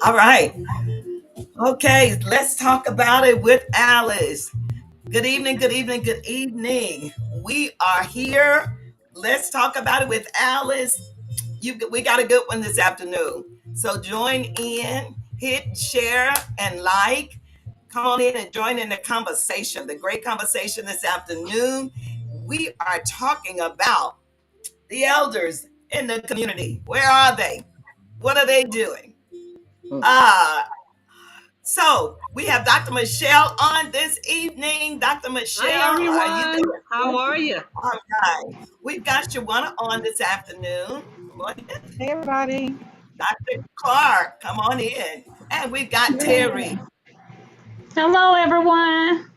All right. Okay, let's talk about it with Alice. Good evening, good evening, good evening. We are here. Let's talk about it with Alice. We got a good one this afternoon. So join in, hit share and like. Come on in and join in the conversation, the great conversation this afternoon. We are talking about the elders in the community. Where are they? What are they doing? Mm. Ah, so we have Dr. Michelle on this evening. Dr. Hi, Michelle, are you everyone. there? How are you? All right. We've got Shawana on this afternoon. Come on in. Hey, everybody. Dr. Clark, come on in. And we've got Terry. Hello, everyone.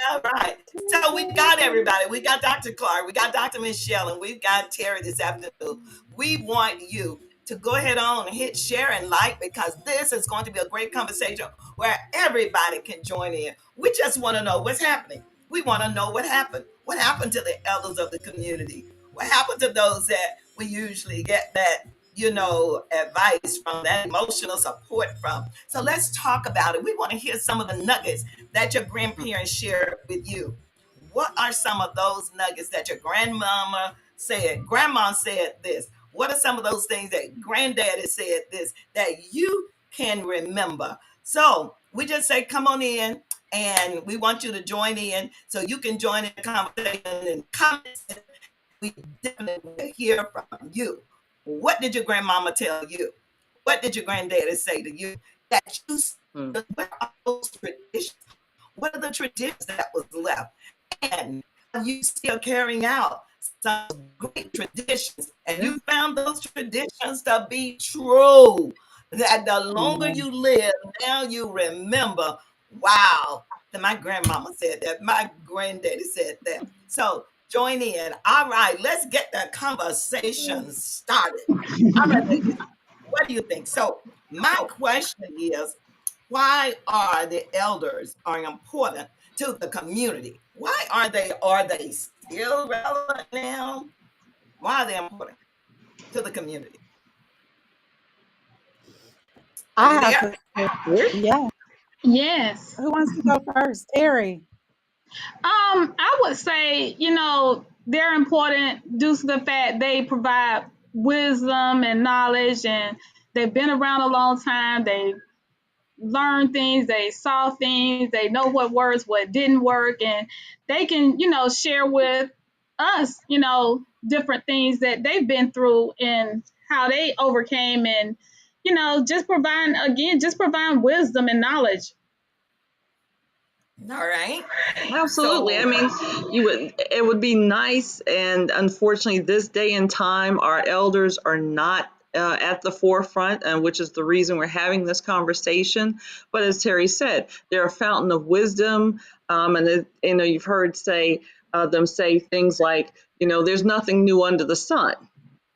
All right. So we've got everybody. We got Dr. Clark, we got Dr. Michelle, and we've got Terry this afternoon. We want you to go ahead on and hit share and like because this is going to be a great conversation where everybody can join in. We just want to know what's happening. We want to know what happened. What happened to the elders of the community? What happened to those that we usually get that, advice from, that emotional support from? So let's talk about it. We want to hear some of the nuggets that your grandparents shared with you. What are some of those nuggets that your grandmama said? Grandma said this. What are some of those things that granddaddy said this that you can remember? So we just say, come on in, and we want you to join in so you can join in the conversation and comments. We definitely want to hear from you. What did your grandmama tell you? What did your granddaddy say to you that you? Mm. What are those traditions? What are the traditions that was left? And are you still carrying out some great traditions? And you found those traditions to be true. That the longer Amen. you live, now you remember, wow, that my grandmama said that, my granddaddy said that. So join in. All right, let's get the conversation started. All right, ladies, what do you think? So my question is, why are the elders are important to the community? Why are they still relevant now? Why are they important to the community? Are I you have there? to say, Yes. yeah. Yes. Who wants to go first? Terry. I would say, they're important due to the fact they provide wisdom and knowledge, and they've been around a long time. They learned things, they saw things, they know what works, what didn't work, and they can, share with us, different things that they've been through and how they overcame, and just provide wisdom and knowledge. All right. Absolutely. I So mean, it would be nice, and unfortunately, this day and time, our elders are not at the forefront, and which is the reason we're having this conversation. But as Terry said, they're a fountain of wisdom, and you've heard them say things like, there's nothing new under the sun.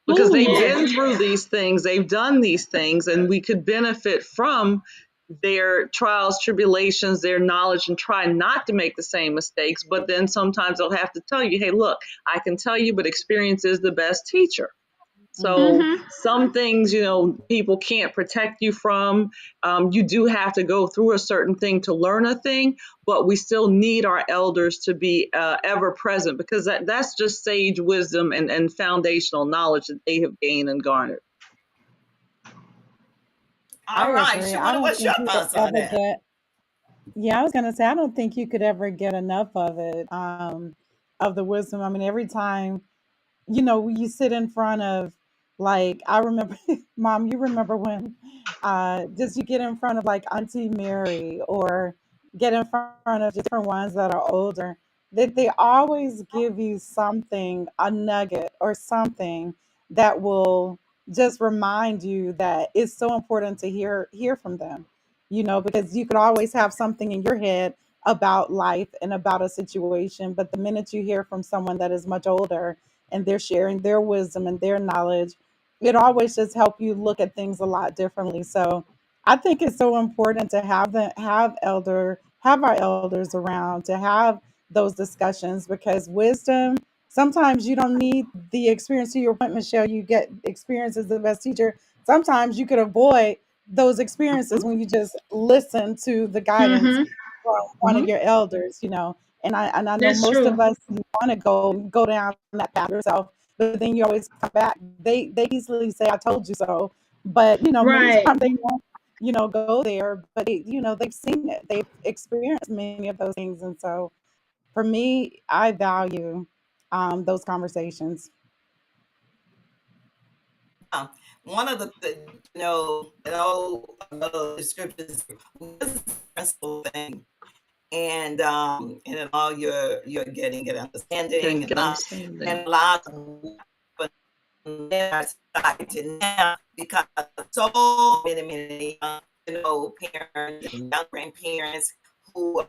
Because Oh, they've yes. been through these things, they've done these things, and we could benefit from their trials, tribulations, their knowledge, and try not to make the same mistakes. But then sometimes they'll have to tell you, hey, look, I can tell you, but experience is the best teacher. Mm-hmm. So Mm-hmm. some things, people can't protect you from. You do have to go through a certain thing to learn a thing, but we still need our elders to be ever present because that's just sage wisdom and foundational knowledge that they have gained and garnered. all I right, agree. I Shimona, don't what's your think you could thoughts on ever that? get, yeah, I was going to say, I don't think you could ever get enough of it, of the wisdom. I mean, every time, you sit in front of, like, I remember, Mom, you remember when just you get in front of like Auntie Mary or get in front of different ones that are older, that they always give you something, a nugget or something that will just remind you that it's so important to hear from them, because you could always have something in your head about life and about a situation, but the minute you hear from someone that is much older and they're sharing their wisdom and their knowledge, it always just help you look at things a lot differently. So I think it's so important to have our elders around to have those discussions, because wisdom, sometimes you don't need the experience. To your point, Michelle, you get experience as the best teacher. Sometimes you could avoid those experiences when you just listen to the guidance Mm-hmm. from one of Mm-hmm. your elders, you know. And I know That's most of true. us want to go down that path yourself, but then you always come back. They easily say, "I told you so," but you know, many Right. times they won't, you know, go there. But you know, they've seen it, they've experienced many of those things, and so for me, I value those conversations. Um, one of you know, the scriptures was the principal thing, and in all you're getting it understanding, Getting good understanding. and a lot of in our society now because so many you know, parents and young grandparents who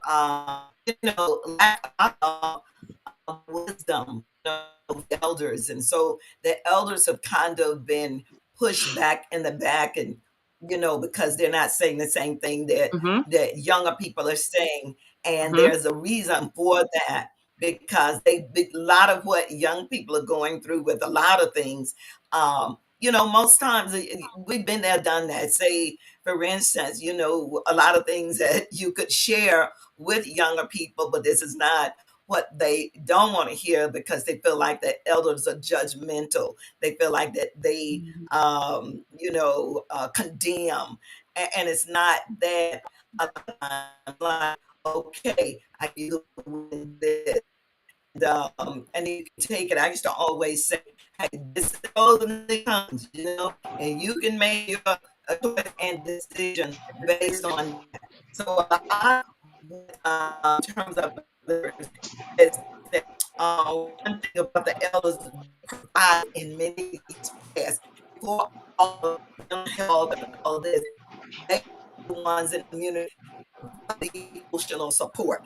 you know, lack of wisdom of the elders. And so the elders have kind of been pushed back in the back, and you know, because they're not saying the same thing that Mm-hmm. younger people are saying. And Mm-hmm. there's a reason for that, because a lot of what young people are going through with a lot of things, you know, most times we've been there, done that. Say, for instance, you know, a lot of things that you could share with younger people, but this is not what they don't want to hear, because they feel like the elders are judgmental. They feel like that they, Mhm. you know, condemn, and it's not that. Like, okay, I do this, and you can take it. I used to always say, "Hey, this is all the comes, you know, and you can make your choice and decision based on that." So, in terms of is that one thing about the elders provide in many ways for all of health and all this, they the ones in the community, the emotional support,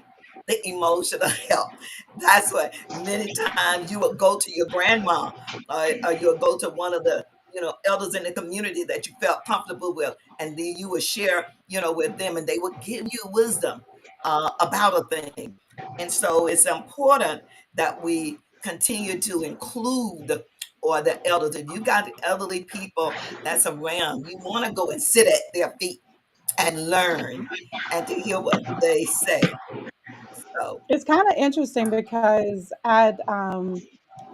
the emotional help. That's what many times you would go to your grandma, or you'll go to one of the, you know, elders in the community that you felt comfortable with, and then you would share, you know, with them, and they would give you wisdom about a thing. And so it's important that we continue to include or the elders. If you got elderly people that's around, you want to go and sit at their feet and learn and to hear what they say. So, It's kind of interesting because at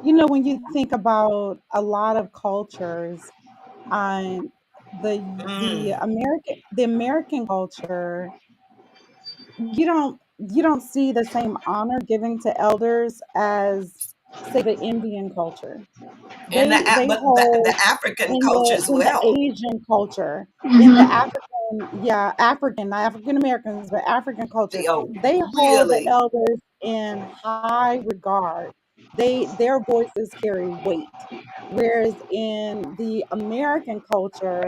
you know, when you think about a lot of cultures, um, mm, the American culture, you don't see the same honor given to elders as, say, the Indian culture. and They but the hold African culture as in the well. Asian culture, in the Mm-hmm. African, yeah, African, not African Americans, but African culture, They are they hold the really elders in high regard. Their voices carry weight. Whereas in the American culture,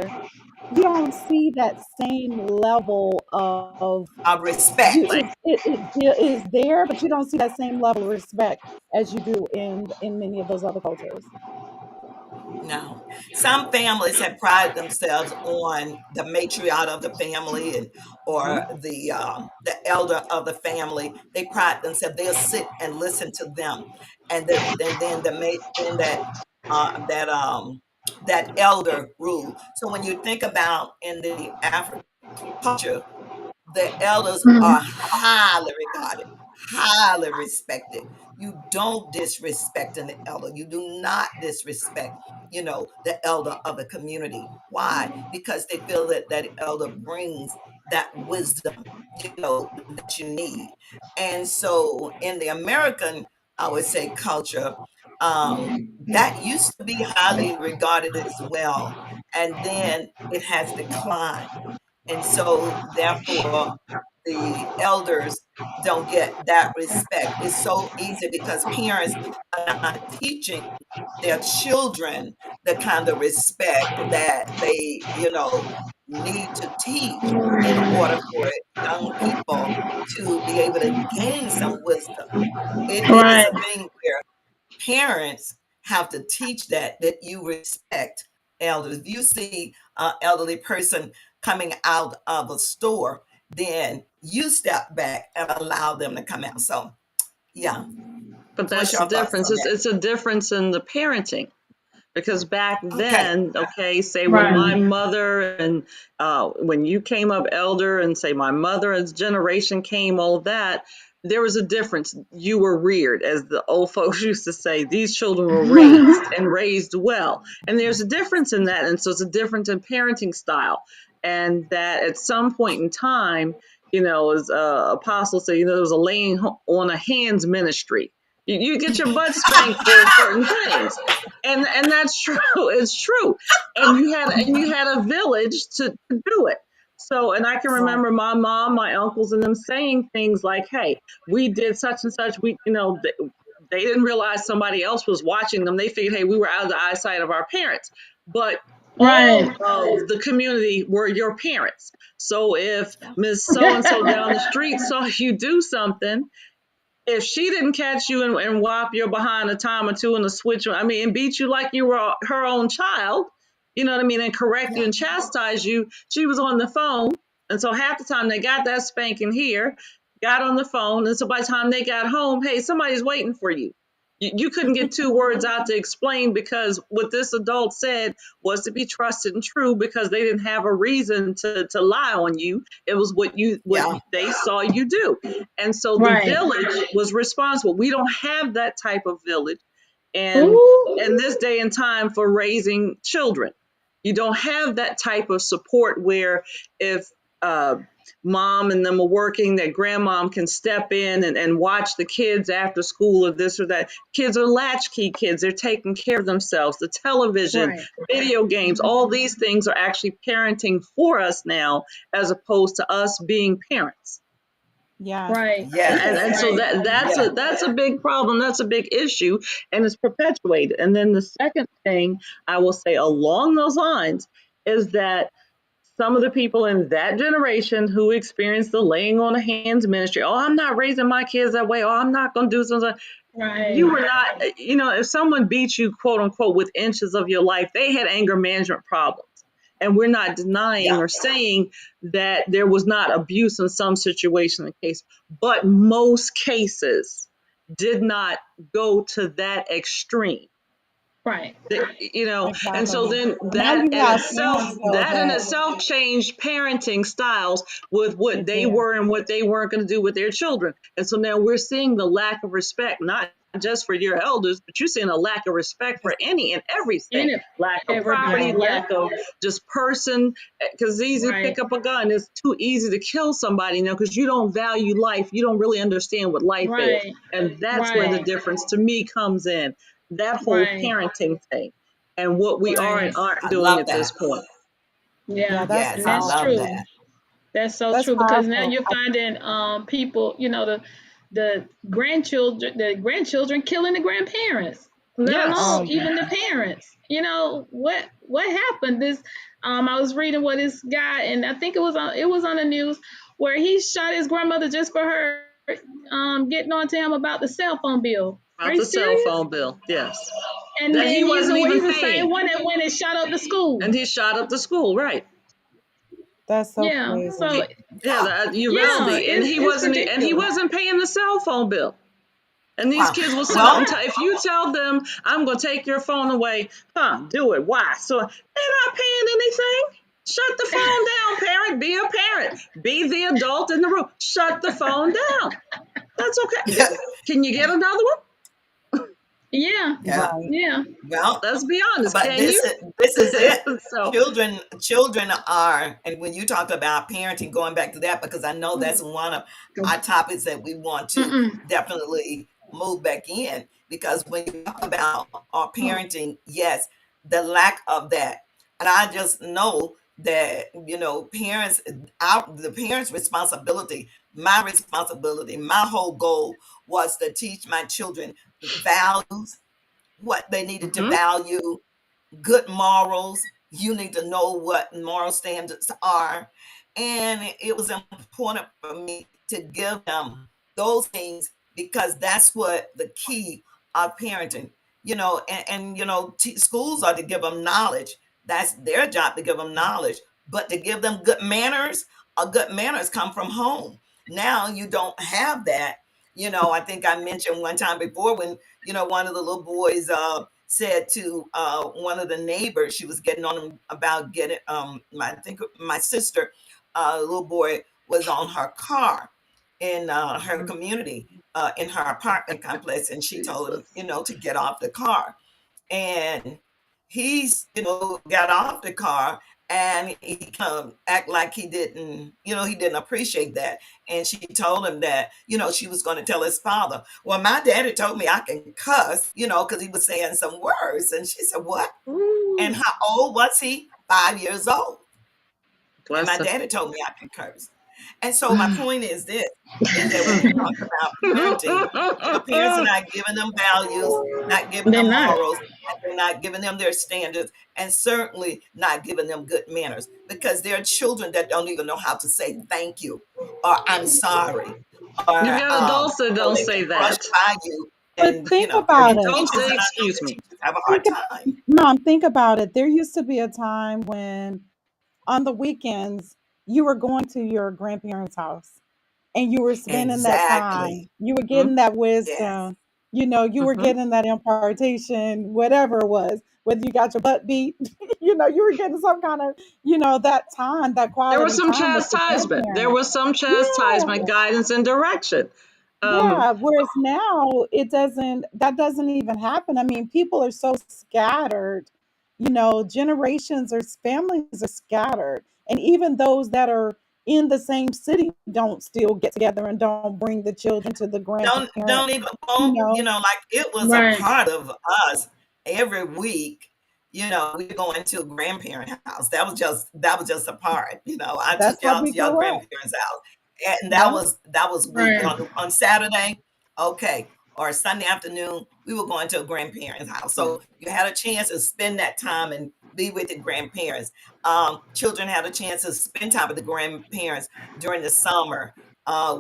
you don't see that same level of you respect. it is there, but you don't see that same level of respect as you do in many of those other cultures. No, some families have prided themselves on the matriarch of the family, and or Mhm. the elder of the family. They pride themselves. They'll sit and listen to them, and then then that elder rule. So when you think about in the African culture, the elders are Mm-hmm. highly regarded, highly respected. You don't disrespect an elder. You do not disrespect, you know, the elder of the community. Why? Because they feel that that elder brings that wisdom, you know, that you need. And so in the American, I would say, culture, that used to be highly regarded as well. And then it has declined, and so therefore the elders don't get that respect. It's so easy because parents are not teaching their children the kind of respect that they, you know, need to teach in order for young people to be able to gain some wisdom. It is Right. a thing where parents have to teach that you respect elders. If you see an elderly person coming out of a store, then you step back and allow them to come out. So, yeah, But what's that's the your thoughts difference. on that? It's a difference in the parenting. Because back Okay. then, okay, say when my Right. mother and when you came up elder, and say my mother's generation came, all of that, there was a difference. You were reared, as the old folks used to say. These children were raised and raised well, and there's a difference in that, and so it's a difference in parenting style, and that at some point in time, as Apostle said, there was a laying on a hands ministry. You get your butt spanked for certain things, and that's true. It's true, and you had a village to do it. So, and I can Right. remember my mom, my uncles, and them saying things like, "Hey, we did such and such. They didn't realize somebody else was watching them. They figured, hey, we were out of the eyesight of our parents, but all Right. of the community were your parents. So if Miss So and so down the street saw you do something, if she didn't catch you and whop your behind a time or two in the switch, I mean, and beat you like you were her own child, you know what I mean, and correct you Yeah. and chastise you, she was on the phone. And so half the time they got that spanking here, got on the phone, and so by the time they got home, hey, somebody's waiting for you. You couldn't get two words out to explain, because what this adult said was to be trusted and true, because they didn't have a reason to lie on you. It was what Yeah. they saw you do. And so the Right. village was responsible. We don't have that type of village and Ooh. in this day and time for raising children. You don't have that type of support where if uh, mom and them are working, that grandmom can step in and watch the kids after school or this or that. Kids are latchkey kids. They're taking care of themselves. The television, Right. video games, all these things are actually parenting for us now, as opposed to us being parents. Yes. Right. And Yes. so Right. that's a big problem. That's a big issue, and it's perpetuated. And then the second thing I will say along those lines is that some of the people in that generation who experienced the laying on of hands ministry, oh, I'm not raising my kids that way, oh, I'm not going to do something. You Right. were not, if someone beat you, quote unquote, with inches of your life, they had anger management problems. And we're not denying Yeah. or saying that there was not abuse in some situation and case, but most cases did not go to that extreme. Right. And so Exactly. then Now you have parents though that in that itself changed parenting styles with what it they did. were and what they weren't going to do with their children. And so now we're seeing the lack of respect, not just for your elders, but you're seeing a lack of respect for any and everything. In it. Lack of property, Everybody. Right. Yeah. lack of just person, because it's easy to Right. pick up a gun. It's too easy to kill somebody now because you don't value life. You don't really understand what life is. Right. And that's where the Right. difference to me comes in, that whole Right. parenting thing and what we are and Right. aren't I doing love at this that. point. Yeah, Yeah. that's And Yes, I that's love powerful. true. that. That's so That's true because now powerful. you're finding people, the grandchildren killing the grandparents, let Yes. Oh alone even yeah. the parents. What happened? This I was reading what this guy, and I think it was on the news, where he shot his grandmother just for her getting on to him about the cell phone bill. Are About you the cell serious? phone bill. Yes. And That he then he's wasn't the even he's the same paying. one that went and shot up the school. And he shot up the school, right. That's so Yeah. crazy. So Yeah, Yeah. the yeah, Uvalde. And it's he ridiculous. wasn't paying the cell phone bill. And these Wow. kids will sit up Well, and if you tell them I'm gonna take your phone away, do it. Why? So they're not paying anything. Shut the phone down, parent. Be a parent. Be the adult in the room. Shut the phone down. That's okay. Can you get another one? Yeah. yeah. Right. Yeah. Well, Let's be honest. but Can you? this is it. So Children are, and when you talked about parenting, going back to that, because I know that's one of our topics that we want to Mm-mm. definitely move back in. Because when you talk about our parenting, yes, the lack of that, and I just know that parents, the parents' responsibility, my responsibility, my whole goal was to teach my children values, what they needed to mhm. value, good morals. You need to know what moral standards are. And it was important for me to give them those things because that's what the key of parenting, schools are to give them knowledge. That's their job, to give them knowledge, but to give them good manners, good manners come from home. Now you don't have that. I think I mentioned one time before when, one of the little boys, said to one of the neighbors, she was getting on him about getting, I think my sister, little boy was on her car in her community, in her apartment complex, and she told him, Jesus. to get off the car. And he's, got off the car, and he act like he didn't, he didn't appreciate that. And she told him that, she was going to tell his father. Well, my daddy told me I can cuss, because he was saying some words. And she said, what? And Ooh, how old was he? 5 years old. And my bless him. daddy told me I can curse. And so my point is this, is that when we talk about parenting, parents are not giving them values, not giving They're them not. morals, and they're not giving them their standards, and certainly not giving them good manners, because there are children that don't even know how to say thank you or I'm sorry, You or got adults that don't they say can brush that. by you, But and think and about And it. don't teachers, say and I know excuse that me. teachers have a hard Think, time. Mom, think about it. There used to be a time when on the weekends you were going to your grandparents' house and you were spending that Exactly. time. You were Hmm. getting that Yes. wisdom. You were Hmm. getting that impartation, whatever it was. Whether you got your butt beat, you were getting some kind of, that time, that There was quality some time with your chastisement. There grandparents. was some Yeah. chastisement, guidance, and direction. Um, Yeah, whereas now that doesn't even happen. I mean, people are so scattered, generations or families are scattered. And even those that are in the same city don't still get together and don't bring the children to the grandparent, Don't even you won't, know. like it was a Right. part of us every week. We going to a grandparent house. That was just a part. I That's took how y'all to we your grew up. grandparents' house, and that Yeah. was that was weekly. Right. On Saturday, okay, or Sunday afternoon, we were going to a grandparent's house. So you had a chance to spend that time and be with the grandparents. Children had a chance to spend time with the grandparents during the summer,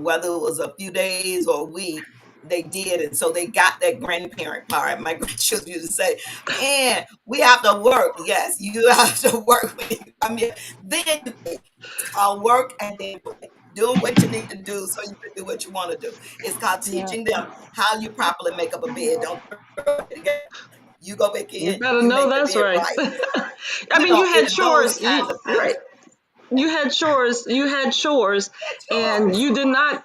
whether it was a few days or a week, they did. And so they got that grandparent part. My grandchildren used to say, man, we have to work. Yes, you have to work when you come here. Then you play. It's called work and then play. Doing what you need to do so you can do what you want to do. It's called Yeah. teaching them how you properly make up a bed. Don't throw it together. You go back you in, better you know make the that's bed right. right. I mean, you had It's those chores. kinds of things. Right. You had chores. You had chores, It's and yours. you did not.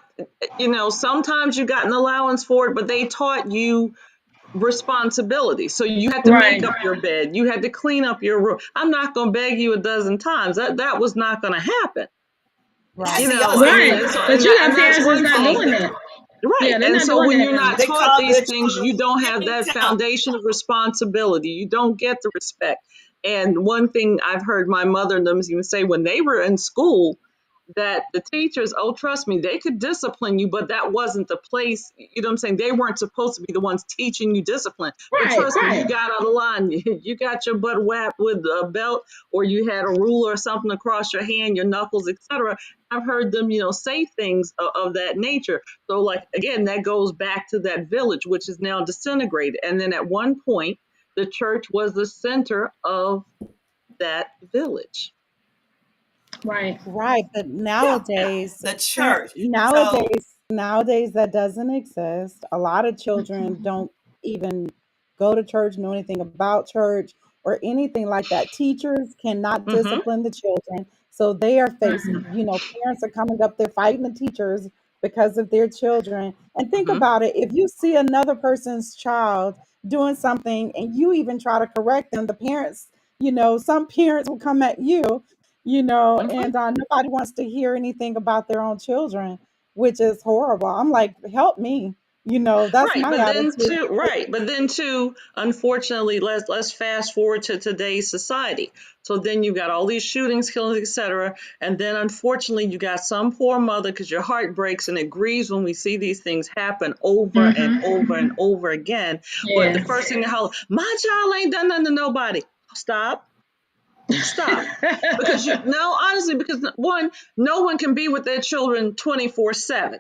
Sometimes you got an allowance for it, but they taught you responsibility. So you had to make Right. up your bed. You had to clean up your room. I'm not going to beg you a dozen times. That was not going to happen. I You see know, y'all see and, Right. and so But and you that, got and that's parents that's one not call thing. doing good. that. Right. Yeah, they're And not so doing when that you're now. not They taught call these good things, you don't children. have Let me that tell foundation of responsibility. You don't get the respect. And one thing I've heard my mother and them even say when they were in school, that the teachers, oh, trust me, they could discipline you, but that wasn't the place. You know what I'm saying? They weren't supposed to be the ones teaching you discipline. But Right. trust me, Right. you got out of line. You got your butt whacked with a belt, or you had a ruler or something across your hand, your knuckles, etc. I've heard them, say things of that nature. So, like, again, that goes back to that village, which is now disintegrated. And then at one point, the church was the center of that village. Right. Right, but yeah, nowadays, the church. So nowadays that doesn't exist. A lot of children don't even go to church, know anything about church or anything like that. Teachers cannot Mm-hmm. discipline the children, so they are facing, Mm-mm. parents are coming up there fighting the teachers because of their children. And think Mm-hmm. about it, if you see another person's child doing something and you even try to correct them, the parents, some parents will come at you, Mm-hmm. and nobody wants to hear anything about their own children, which is horrible. I'm like, help me. That's Right, my attitude. but then too, unfortunately, let's fast forward to today's society. So then you got all these shootings, killings, etc., and then unfortunately you got some poor mother because your heart breaks and it grieves when we see these things happen over and over and Mm-hmm. over again. But the first Yes. thing to holler, my child ain't done nothing to nobody. Stop, stop, because no, honestly, because one, no one can be with their children 24/7.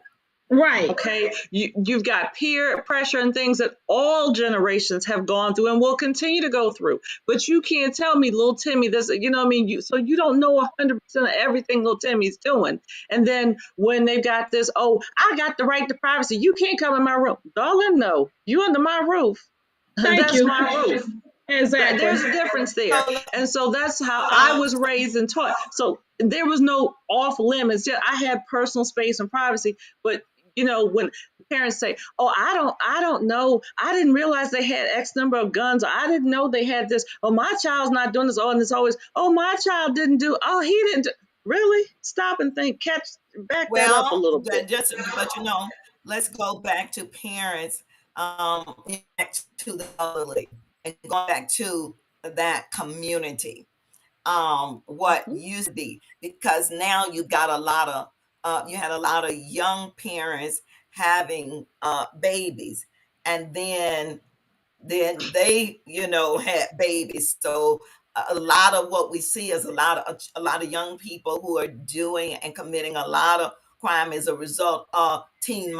Right. Okay, you've got peer pressure and things that all generations have gone through and will continue to go through. But you can't tell me little Timmy this, what I mean? So you don't know 100% of everything little Timmy's doing. And then when they've got this, oh, I got the right to privacy. You can't come in my room. Darling, no. You under my roof. Thank That's you. my roof. Exactly. There's a difference there. So, And so that's how I uh, was raised and taught. So there was no off limits. Yeah, I had personal space and privacy, but when parents say, "Oh, I don't know. I didn't realize they had X number of guns. Or I didn't know they had this. Oh, my child's not doing this." Oh, and it's always, "Oh, my child didn't do. Oh, he didn't." Really? Stop and think. Back that up a well, little bit. but let's go back to parents, back to the elderly, and going back to that community. What Mhm. used to be, because now you had a lot of young parents having babies, and then they had babies. So a lot of what we see is a lot of young people who are doing and committing a lot of crime as a result of teen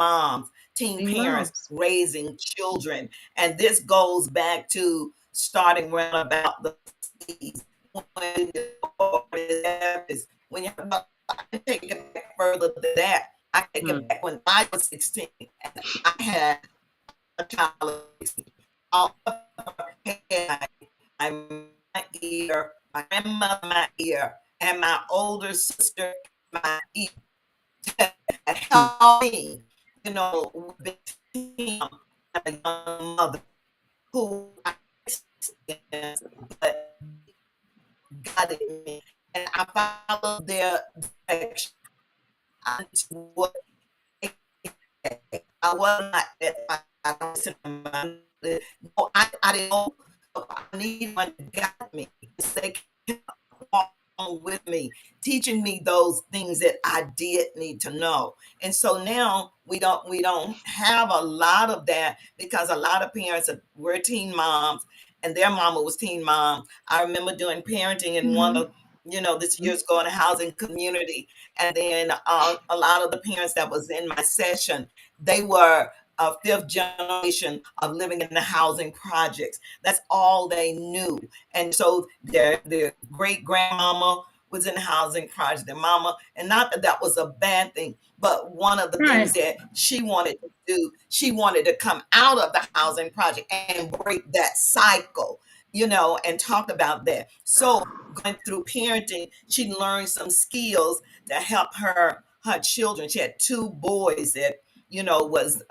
Teen parents moms. raising children. And this goes back to starting around about the 60s, when when you I can take it back further than that. I take it Mm. back when I was 16 and I had a child of 16. All of her had my ear, my grandmother my ear, and my older sister my ear. And Mm. help me, with him, a young mother who I but guided me, and I followed their direction. I knew what I was not that I don't sit in my no, I didn't know. I need one to guide me. They can walk on with me, teaching me those things that I did need to know. And so now we don't have a lot of that, because a lot of parents were teen moms and their mama was teen mom. I remember doing parenting in one Hmm. of this years ago in a housing community, and then a lot of the parents that was in my session, they were a fifth generation of living in the housing projects. That's all they knew. And so their great grandmama was in the housing project, their mama, and not that that was a bad thing, but one of the things Right. that she wanted to do, she wanted to come out of the housing project and break that cycle, and talk about that. So going through parenting, she learned some skills to help her children. She had two boys that was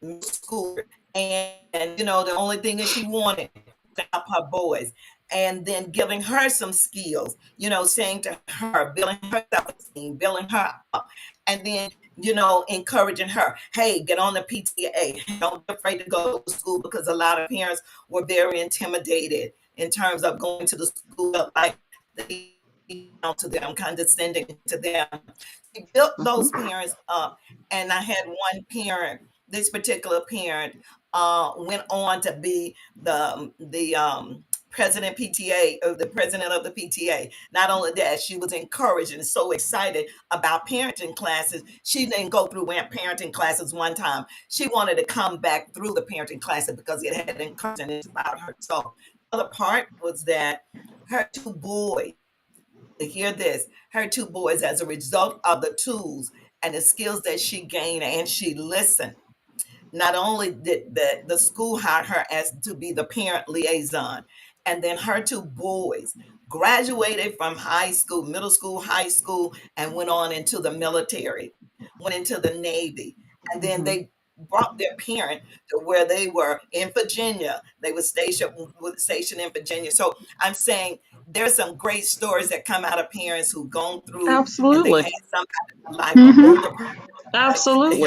middle school, and the only thing that she wanted to help her boys, and then giving her some skills, saying to her, building her self-esteem, building her up, and then encouraging her, hey, get on the PTA, don't be afraid to go to school, because a lot of parents were very intimidated in terms of going to the school, like they to them, condescending to them. He built Mhm. those parents up. And I had one parent, this particular parent, went on to be the president PTA, or the president of the PTA. Not only that, she was encouraged and so excited about parenting classes. She didn't go through parenting classes one time. She wanted to come back through the parenting classes because it had encouraged about her. So the other part was that her two boys, to hear this, her two boys, as a result of the tools and the skills that she gained, and she listened. Not only did the school hire her as to be the parent liaison, and then her two boys graduated from high school, middle school, high school, and went on into the military, went into the Navy, and then Mhm. they brought their parent to where they were in Virginia. They were stationed in Virginia. So I'm saying there's some great stories that come out of parents who've gone through, and they Absolutely. had somebody in their life, an older Hmm. person to Absolutely.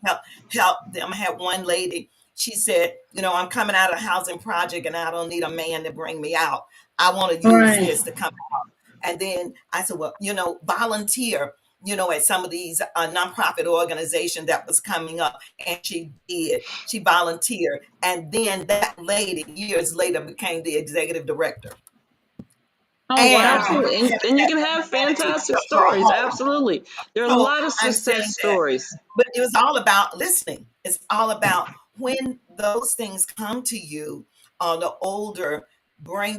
help help them. I had one lady, she said, I'm coming out of a housing project and I don't need a man to bring me out. I want to use Right. his to come out. And then I said, well, volunteer, at some of these nonprofit organizations that was coming up. And she did. She volunteered. And then that lady, years later, became the executive director Oh and wow. Absolutely. And you had can have humanity fantastic for a stories. home. Absolutely. There are a So lot of I'm success saying that, stories. but it was all about listening. It's all about when those things come to you, the older, bring